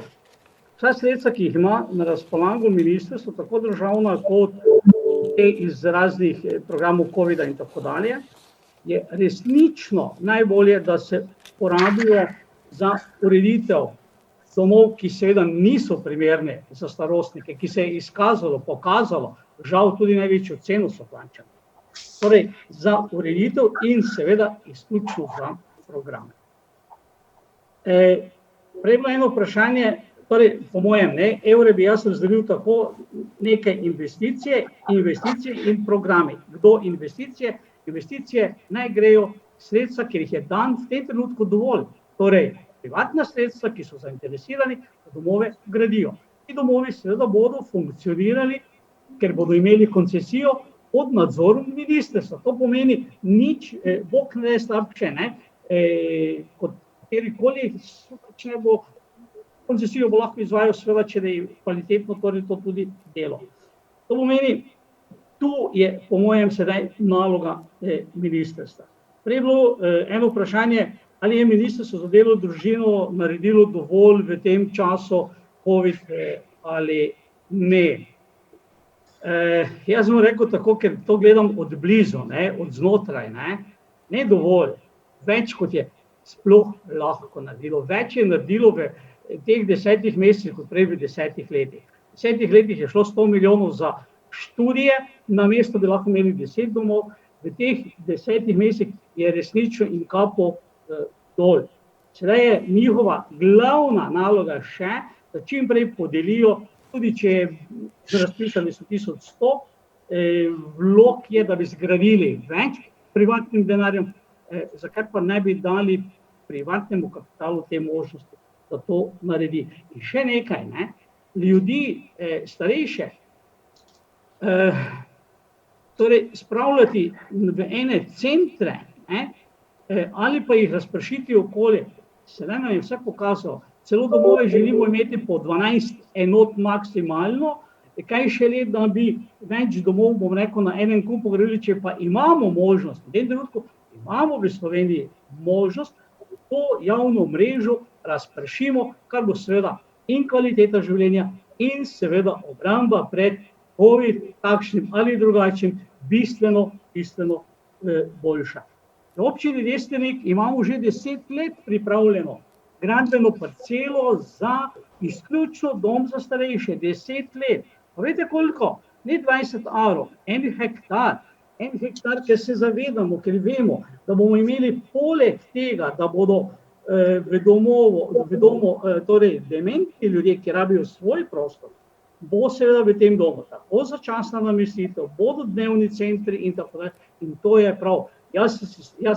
vsa sredstva, ki jih ima na razpolago ministrstvo, tako državna kot iz raznih programov COVID-a in tako dalje, je resnično najbolje, da se porabijo za ureditev domov, ki seveda niso primerne za starostnike, ki se je izkazalo, pokazalo, žal tudi največjo ceno so plačali. Torej, za ureditev in seveda izključno za programe. Prej je bilo eno vprašanje, torej, po mojem, evre bi jaz razdelil tako neke investicije in programi. Kdo investicije? Investicije naj grejo sredstva, ker jih je dan v tem trenutku dovolj. Torej, privatna sredstva, ki so zainteresirani, da domove gradijo. Ti domovi seveda bodo funkcionirali, ker bodo imeli koncesijo pod nadzorom ministrstva. To pomeni nič, bog ne slabše, kot katerikoli, če bo koncesijo bo lahko izvajal, seveda, če je kvalitetno, torej to tudi delo. To pomeni, tu je po mojem sedaj naloga ministrstva. Prej je bilo eno vprašanje, ali je ministrstvo za delo, družino naredilo dovolj v tem času COVID ali ne. Jaz bom rekel tako, ker to gledam od blizu, od znotraj, ne dovolj, več kot je sploh lahko naredilo. Več je naredilo v teh 10 mesecih, kot prej v 10 letih. V 10 letih je šlo 100 milijonov za študije, namesto bi lahko imeli 10 domov, v teh 10 mesecih je resnično in kapo dol. Sedaj je njihova glavna naloga še, da čim prej podelijo, tudi če je razpisali so 1100, vlog je, da bi zgradili več privatnim denarjem, zakaj pa ne bi dali privatnemu kapitalu te možnosti, da to naredi. In še nekaj, ljudi starejše, torej spravljati v ene centre, ali pa jih razpršiti okoli, sedaj nam je vse pokazalo, celo domove želimo imeti po 12 enot maksimalno, kaj šele, da bi več domov, bom rekel, na enem kupu gradili, če pa imamo možnost, v tem trenutku imamo v Sloveniji možnost, to javno mrežo razpršimo, kar bo seveda in kvaliteta življenja in seveda obramba pred COVID, takšnim ali drugačnim, bistveno boljša. V občini Destrnik imamo že 10 let pripravljeno gradbeno parcelo za izključno dom za starejše, 10 let. Pa veste koliko? Ne 20 arov, 1 hektar, ker se zavedamo, ker vemo, da bomo imeli poleg tega, da bodo v domu torej dementni ljudje, ki rabijo svoj prostor, bo seveda v tem domu tako začasna namestitev, bodo dnevni centri in tako dalje, in to je prav. Jaz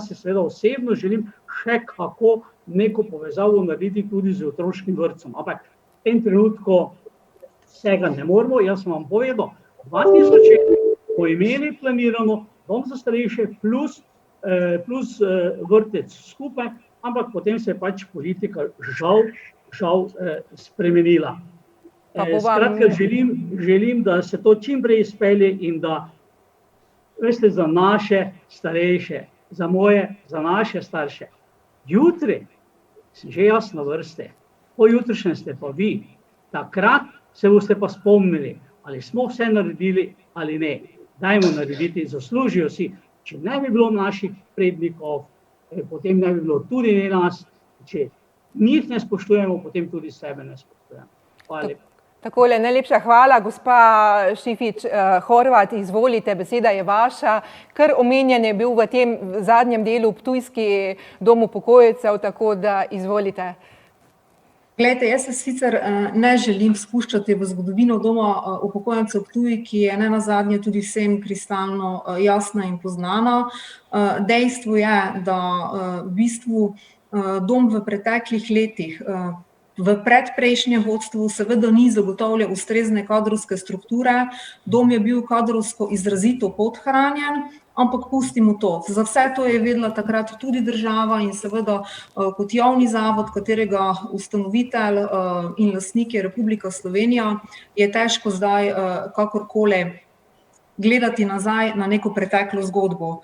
se seveda osebno želim še kako neko povezavo narediti tudi z otroškim vrtcem, ampak v tem trenutku vsega ne moremo. Jaz sem vam povedal, 2000 bo imeli planirano dom za starejše plus vrtec skupaj, ampak potem se je pač politika žal spremenila. Skratka, želim, da se to čim prej izpelje in da, veste, za naše starejše, za naše starše. Jutri sem že jaz na vrste, pojutrišnjem ste pa vi. Takrat se boste pa spomnili, ali smo vse naredili ali ne. Dajmo narediti, zaslužijo si. Če ne bi bilo naših prednikov, potem ne bi bilo tudi ne nas. Če njih ne spoštujemo, potem tudi sebe ne spoštujemo. Hvala lepa. Takole, najlepša hvala, gospa Šifič Horvat, izvolite, beseda je vaša. Kar omenjen je bil v tem zadnjem delu Ptujski dom upokojecev, tako da izvolite. Glejte, jaz se sicer ne želim spuščati v zgodovino doma upokojencev Ptuj, ki je nenazadnje tudi vsem kristalno jasna in poznana. Dejstvo je, da v bistvu dom v preteklih letih v predprejšnjem vodstvu seveda ni zagotavljal ustrezne kadrovske strukture, dom je bil kadrovsko izrazito podhranjen, ampak pustimo to. Za vse to je vedela takrat tudi država in seveda kot javni zavod, katerega ustanovitelj in lastnik je Republika Slovenija, je težko zdaj kakorkoli gledati nazaj na neko preteklo zgodbo.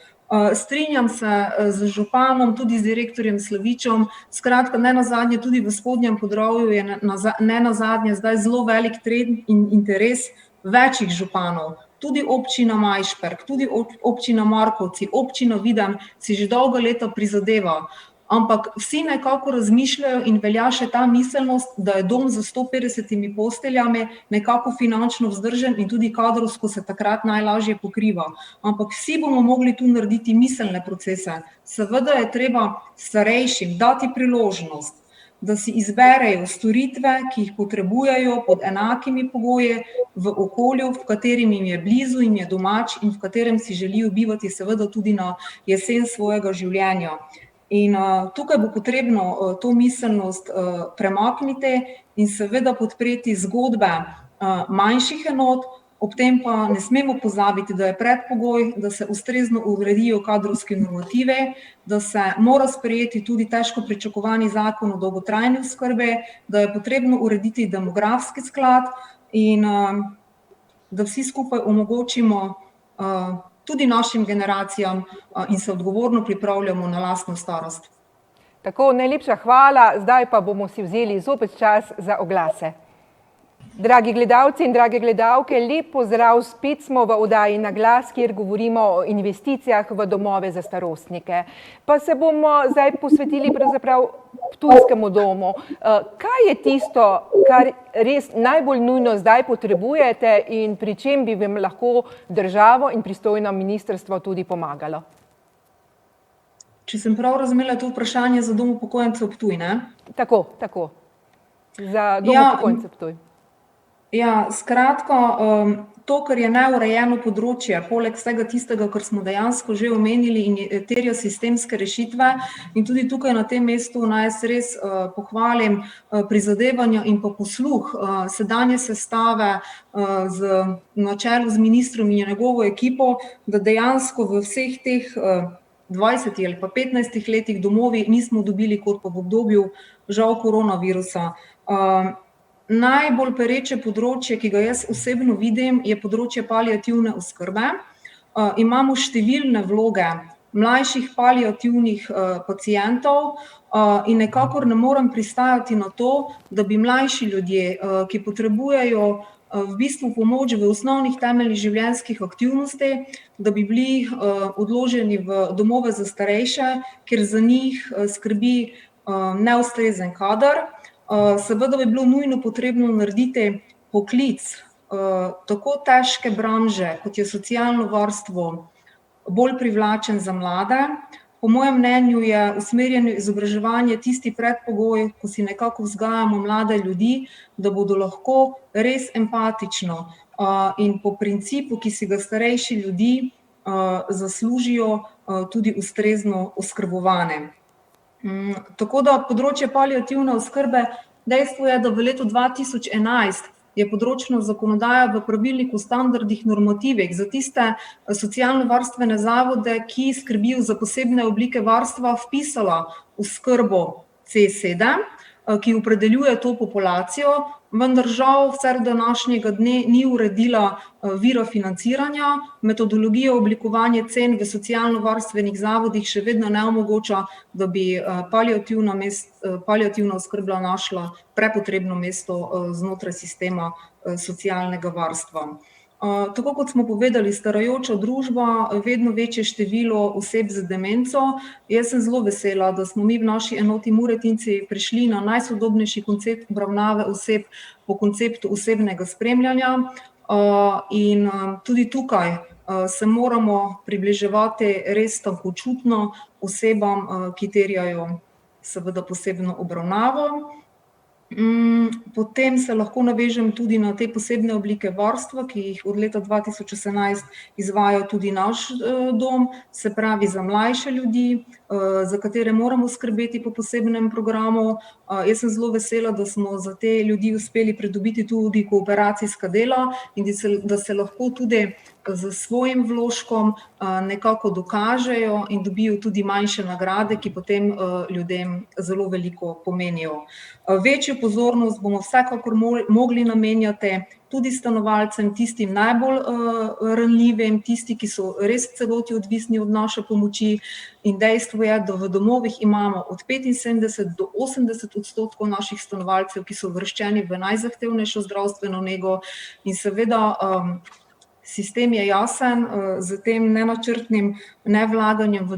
Strinjam se z županom, tudi z direktorjem Slavičem, skratka nenazadnje tudi v Spodnjem Podravju je nenazadnje zdaj zelo velik trend in interes večjih županov. Tudi občina Majšperk, tudi občina Markovci, občina Videm si že dolga leta prizadeva, ampak vsi nekako razmišljajo in velja še ta miselnost, da je dom z 150 posteljami nekako finančno vzdržen in tudi kadrovsko se takrat najlažje pokriva. Ampak vsi bomo mogli tu narediti miselne procese. Seveda je treba starejšim dati priložnost, da si izberejo storitve, ki jih potrebujejo pod enakimi pogoji v okolju, v katerem jim je blizu, jim je domač in v katerem si želijo bivati seveda tudi na jesen svojega življenja. In tukaj bo potrebno to miselnost premakniti in seveda podpreti zgodbe manjših enot, ob tem pa ne smemo pozabiti, da je predpogoj, da se ustrezno uredijo kadrovski normative, da se mora sprejeti tudi težko pričakovani zakon o dolgotrajni oskrbi, da je potrebno urediti demografski sklad in da vsi skupaj omogočimo tudi našim generacijam in se odgovorno pripravljamo na lastno starost. Tako, najlepša hvala, zdaj pa bomo si vzeli zopet čas za oglase. Dragi gledalci in drage gledalke, lep pozdrav, spet smo v oddaji Na glas, kjer govorimo o investicijah v domove za starostnike. Pa se bomo zdaj posvetili pravzaprav Ptujskemu domu. Kaj je tisto, kar res najbolj nujno zdaj potrebujete in pri čem bi vam lahko državo in pristojno ministrstvo tudi pomagalo? Če sem prav razumela, to vprašanje za dom upokojencev Ptuj, ne? Tako. Za dom upokojencev Ptuj. Ja, skratka, to, kar je neurejeno področje, poleg vsega tistega, kar smo dejansko že omenili in terja sistemske rešitve, in tudi tukaj na tem mestu naj jaz res pohvalim prizadevanja in pa posluh sedanje sestave na čelu z ministrom in njegovo ekipo, da dejansko v vseh teh 20 ali pa 15 letih domovi nismo dobili kot pa v obdobju žal koronavirusa. Najbolj pereče področje, ki ga jaz osebno vidim, je področje paliativne oskrbe. Imamo številne vloge mlajših paliativnih pacientov in nekakor ne morem pristajati na to, da bi mlajši ljudje, ki potrebujejo v bistvu pomoč v osnovnih temeljih življenjskih aktivnosti, da bi bili odloženi v domove za starejše, ker za njih skrbi neustrezen kader. Seveda bi bilo nujno potrebno narediti poklic tako težke branže, kot je socialno varstvo, bolj privlačen za mlade. Po mojem mnenju je usmerjeno izobraževanje tisti predpogoj, ko si nekako vzgajamo mlade ljudi, da bodo lahko res empatično in po principu, ki si ga starejši ljudi zaslužijo, tudi ustrezno oskrbovane. Tako da področje paliativne oskrbe, dejstvo je, da v letu 2011 je področna zakonodaja v pravilniku standardnih normativih za tiste socialno-varstvene zavode, ki skrbijo za posebne oblike varstva, vpisala oskrbo C7, ki opredeljuje to populacijo, vendar žal vse do današnjega dne ni uredila vira financiranja, metodologija oblikovanja cen v socialno-varstvenih zavodih še vedno ne omogoča, da bi paliativna oskrba našla prepotrebno mesto znotraj sistema socialnega varstva. Tako kot smo povedali, starajoča družba, vedno večje število oseb z demenco. Jaz sem zelo vesela, da smo mi v naši enoti Muretinci prišli na najsodobnejši koncept obravnave oseb po konceptu osebnega spremljanja. In tudi tukaj se moramo približevati res tankočutno osebam, ki terjajo seveda posebno obravnavo. Potem se lahko navežem tudi na te posebne oblike varstva, ki jih od leta 2018 izvaja tudi naš dom, se pravi za mlajše ljudi, za katere moramo skrbeti po posebnem programu. Jaz sem zelo vesela, da smo za te ljudi uspeli pridobiti tudi kooperacijska dela in da se lahko tudi z svojim vložkom nekako dokažejo in dobijo tudi manjše nagrade, ki potem ljudem zelo veliko pomenijo. Večjo pozornost bomo vsekakor mogli namenjati tudi stanovalcem, tistim najbolj ranljivim, tisti, ki so res v celoti odvisni od naše pomoči. In dejstvo je, da v domovih imamo od 75 do 80% naših stanovalcev, ki so uvrščeni v najzahtevnejšo zdravstveno nego. In seveda sistem je jasen, z tem nenačrtnim nevlaganjem v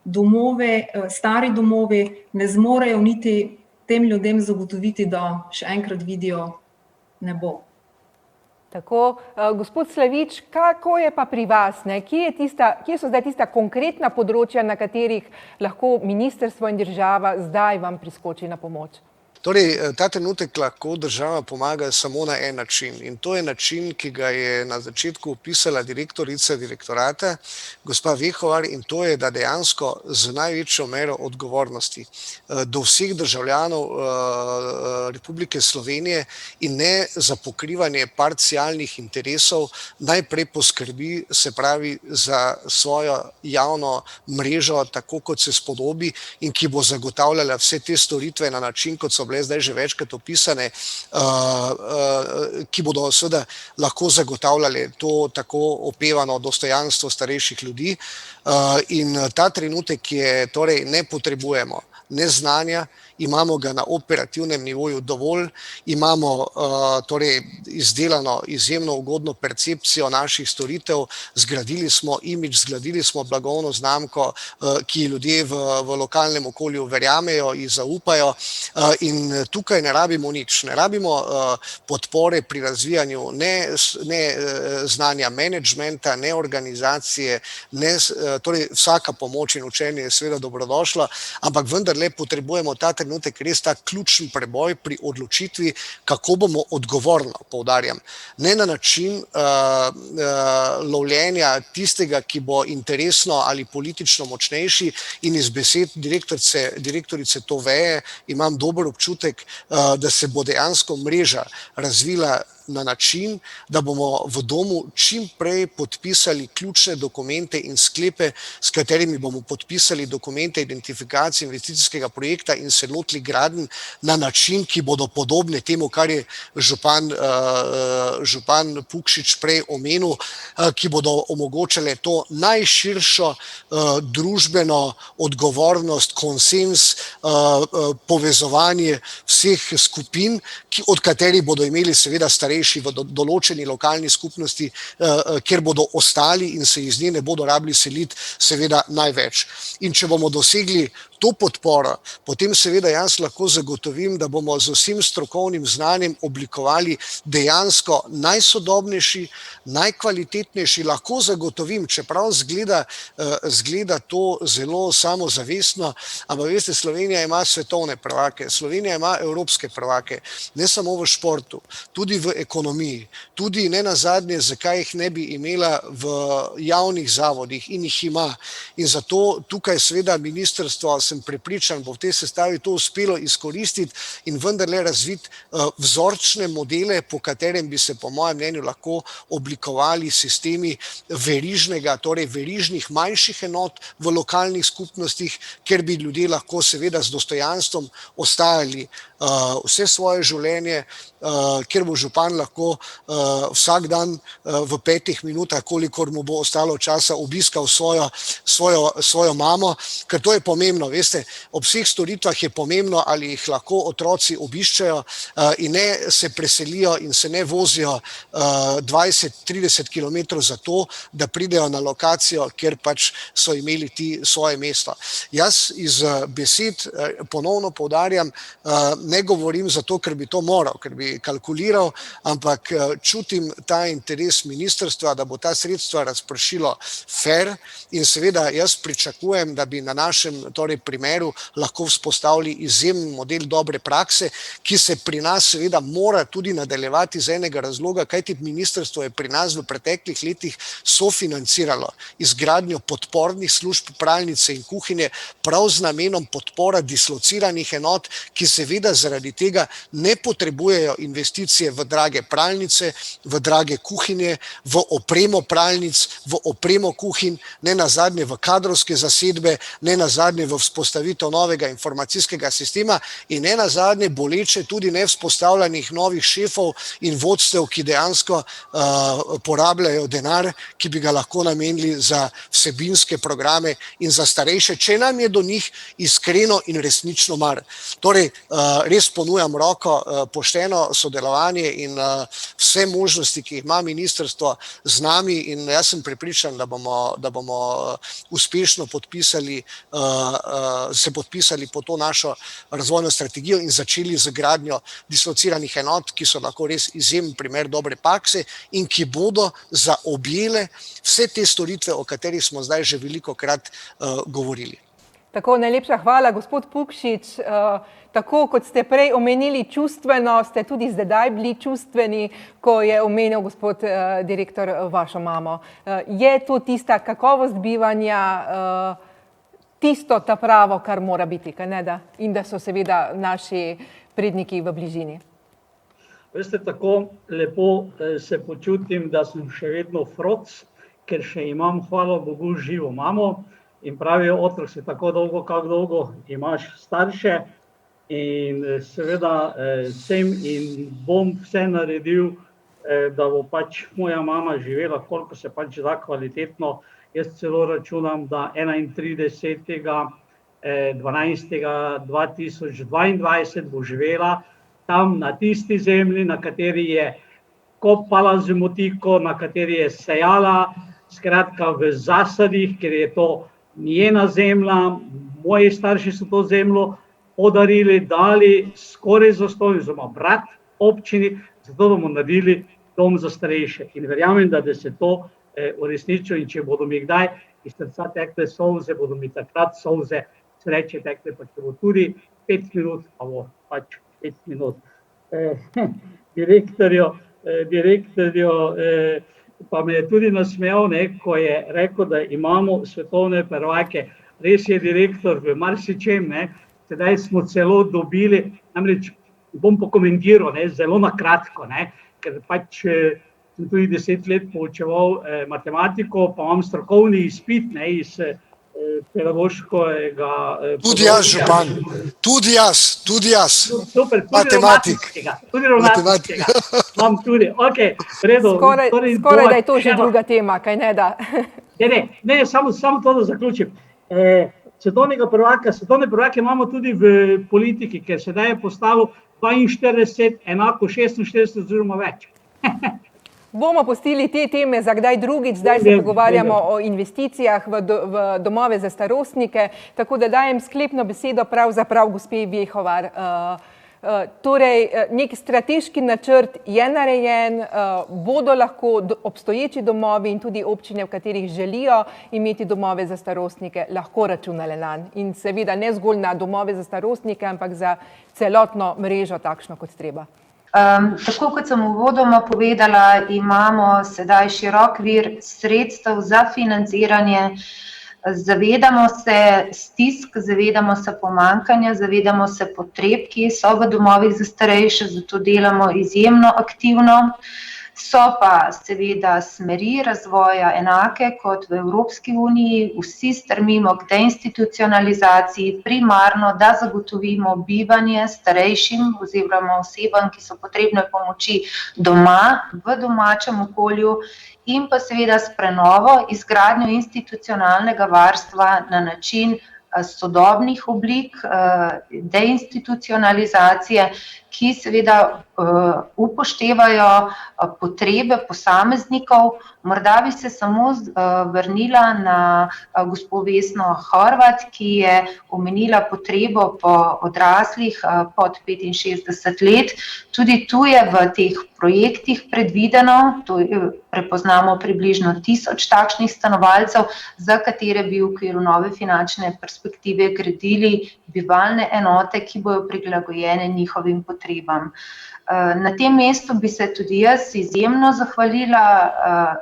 domove, stari domovi ne zmorejo niti tem ljudem zagotoviti, da še enkrat vidijo nebo. Tako, gospod Slavič, kako je pa pri vas? Kje so zdaj tista konkretna področja, na katerih lahko ministrstvo in država zdaj vam priskoči na pomoč? Torej, ta trenutek lahko država pomaga samo na en način in to je način, ki ga je na začetku opisala direktorica direktorata, gospa Vehovar, in to je, da dejansko z največjo mero odgovornosti do vseh državljanov Republike Slovenije in ne za pokrivanje parcialnih interesov najprej poskrbi, se pravi, za svojo javno mrežo, tako kot se spodobi in ki bo zagotavljala vse te storitve na način, kot so bile zdaj že večkrat opisane, ki bodo seveda lahko zagotavljali to tako opevano dostojanstvo starejših ljudi. In ta trenutek je, torej ne potrebujemo neznanja, imamo ga na operativnem nivoju dovolj, imamo torej izdelano izjemno ugodno percepcijo naših storitev, zgradili smo imidž, zgradili smo blagovno znamko, ki ljudje v lokalnem okolju verjamejo in zaupajo, in tukaj ne rabimo nič, ne rabimo podpore pri razvijanju ne znanja menedžmenta, ne organizacije, torej vsaka pomoč in učenje je seveda dobrodošla, ampak vendarle potrebujemo ta trenutek res ta ključni preboj pri odločitvi, kako bomo odgovorno, poudarjam, ne na način lovljenja tistega, ki bo interesno ali politično močnejši, in iz besed direktorice Toveje imam dober občutek, da se bo dejansko mreža razvila na način, da bomo v domu čim prej podpisali ključne dokumente in sklepe, s katerimi bomo podpisali dokumente identifikacije investicijskega projekta in se lotili gradenj na način, ki bodo podobne temu, kar je župan Pukšič prej omenil, ki bodo omogočale to najširšo družbeno odgovornost, konsens, povezovanje vseh skupin, od katerih bodo imeli seveda starejši v določeni lokalni skupnosti, kjer bodo ostali in se iz nje ne bodo rabili seliti, seveda največ. In če bomo dosegli to podporo, potem seveda jaz lahko zagotovim, da bomo z vsem strokovnim znanjem oblikovali dejansko najsodobnejši, najkvalitetnejši, lahko zagotovim, čeprav zgleda to zelo samozavestno, ampak veste, Slovenija ima svetovne prvake, Slovenija ima evropske prvake, ne samo v športu, tudi v ekonomiji, tudi ne nazadnje, zakaj jih ne bi imela v javnih zavodih, in jih ima. In zato tukaj seveda ministrstvo, sem prepričan, bo v tej sestavi to uspelo izkoristiti in vendarle razviti vzorčne modele, po katerem bi se po mojem mnenju lahko oblikovali sistemi verižnega, torej verižnih manjših enot v lokalnih skupnostih, kjer bi ljudje lahko seveda z dostojanstvom ostajali vse svoje življenje, kjer bo župan lahko vsak dan v 5 minutah, kolikor mu bo ostalo časa, obiskal svojo mamo, ker to je pomembno, veste, ob vseh storitvah je pomembno, ali jih lahko otroci obiščejo in ne se preselijo in se ne vozijo 20-30 km za to, da pridejo na lokacijo, kjer pač so imeli ti svoje mesto. Jaz iz besed ponovno poudarjam, ne govorim zato, ker bi to moral, ker bi kalkuliral, ampak čutim ta interes ministrstva, da bo ta sredstva razpršilo fair in seveda jaz pričakujem, da bi na našem primeru lahko vzpostavili izjemen model dobre prakse, ki se pri nas seveda mora tudi nadaljevati z enega razloga, kajti ministrstvo je pri nas v preteklih letih sofinanciralo izgradnjo podpornih služb pralnice in kuhinje prav z namenom podpora dislociranih enot, ki seveda zaradi tega ne potrebujejo investicije v drage pralnice, v drage kuhinje, v opremo pralnic, v opremo kuhinj, ne nazadnje v kadrovske zasedbe, ne nazadnje v vzpostavitev novega informacijskega sistema in ne nazadnje boleče tudi ne vzpostavljanih novih šefov in vodstev, ki dejansko porabljajo denar, ki bi ga lahko namenili za vsebinske programe in za starejše, če nam je do njih iskreno in resnično mar. Torej, res ponujam roko, pošteno sodelovanje in vse možnosti, ki jih ima ministrstvo z nami in jaz sem prepričan, da bomo uspešno se podpisali po to našo razvojno strategijo in začeli z gradnjo dislociranih enot, ki so lahko res izjemen primer dobre prakse in ki bodo zaobjele vse te storitve, o katerih smo zdaj že velikokrat govorili. Tako, najlepša hvala, gospod Pukšič. Tako kot ste prej omenili čustveno, ste tudi zdaj bili čustveni, ko je omenil gospod direktor vašo mamo. Je to tista kakovost bivanja, tisto ta pravo, kar mora biti, kaj ne da? In da so seveda naši predniki v bližini. Veste, tako lepo se počutim, da sem še vedno froc, ker še imam, hvala Bogu, živo mamo. In pravijo, otrok se tako dolgo, kako dolgo imaš starše in seveda sem in bom vse naredil, da bo pač moja mama živela, koliko se pač da kvalitetno. Jaz celo računam, da 31.12.2022 bo živela tam na tisti zemlji, na kateri je kopala z motiko, na kateri je sejala, skratka v zasadih, ker je to njena zemlja, moji starši so to zemljo podarili, dali skoraj zastonj, oziroma brat občini, zato bomo naredili dom za starejše. In verjamem, da se to uresničilo in če bodo mi kdaj iz srca tekle solze, bodo mi takrat solze sreče tekle, pa če bo tudi 5 minut, pa bo pač 5 minut. Direktorju, pa me je tudi nasmejal, ko je rekel, da imamo svetovne prvake. Res je direktor v marsičem, sedaj smo celo dobili, namreč bom pokomentiral, zelo na kratko, ker pač sem tudi 10 let poučeval matematiko, pa imam strokovni izpit iz pedagoškega... Tudi jaz, župan, tudi jaz. Super, tudi ravnateljskega. Imam tudi, okej, v redu. Skoraj, da je to že druga tema, kaj ne da? Ne, samo to, da zaključim. Svetovne prvake imamo tudi v politiki, ker sedaj je postalo 42 enako 46 oziroma več. Bomo pustili te teme za kdaj drugič, zdaj se pogovarjamo o investicijah v domove za starostnike, tako da dajem sklepno besedo pravzaprav gospe Vjehovar. Torej, nek strateški načrt je narejen, bodo lahko obstoječi domovi in tudi občine, v katerih želijo imeti domove za starostnike, lahko računale nanj. In seveda ne zgolj na domove za starostnike, ampak za celotno mrežo takšno kot treba. Tako kot sem uvodoma povedala, imamo sedaj širok vir sredstev za financiranje. Zavedamo se stisk, zavedamo se pomanjkanja, zavedamo se potreb, ki so v domovih za starejše, zato delamo izjemno aktivno. So pa seveda smeri razvoja enake kot v Evropski uniji, vsi strmimo k deinstitucionalizaciji, primarno, da zagotovimo bivanje starejšim oziroma osebam, ki so potrebne pomoči doma, v domačem okolju, in pa seveda s prenovo, izgradnjo institucionalnega varstva na način sodobnih oblik deinstitucionalizacije, ki seveda upoštevajo potrebe posameznikov. Morda bi se samo vrnila na gospo Vesno Horvat, ki je omenila potrebo po odraslih pod 65 let. Tudi tu je v teh projektih predvideno, prepoznamo približno 1000 takšnih stanovalcev, za katere bi v okviru nove finančne perspektive gradili bivalne enote, ki bodo prilagojene njihovim potrebam. Na tem mestu bi se tudi jaz izjemno zahvalila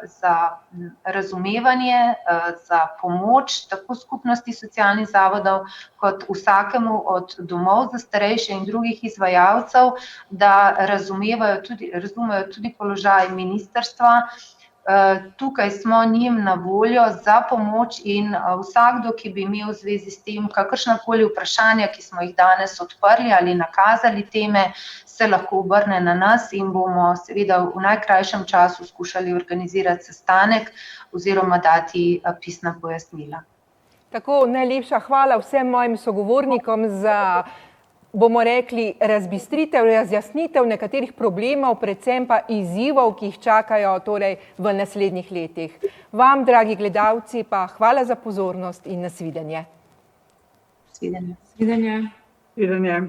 za razumevanje, za pomoč tako skupnosti socialnih zavodov kot vsakemu od domov za starejše in drugih izvajalcev, da razumejo tudi položaj ministrstva. Tukaj smo njim na voljo za pomoč in vsakdo, ki bi imel v zvezi s tem kakršnakoli vprašanja, ki smo jih danes odprli ali nakazali teme, se lahko obrne na nas in bomo seveda v najkrajšem času skušali organizirati sestanek oziroma dati pisna pojasnila. Tako, najlepša hvala vsem mojim sogovornikom za, bomo rekli, razbistritev, razjasnitev nekaterih problemov, predvsem pa izzivov, ki jih čakajo torej v naslednjih letih. Vam, dragi gledalci, pa hvala za pozornost in nasvidenje. Svidenje. Svidenje. Svidenje.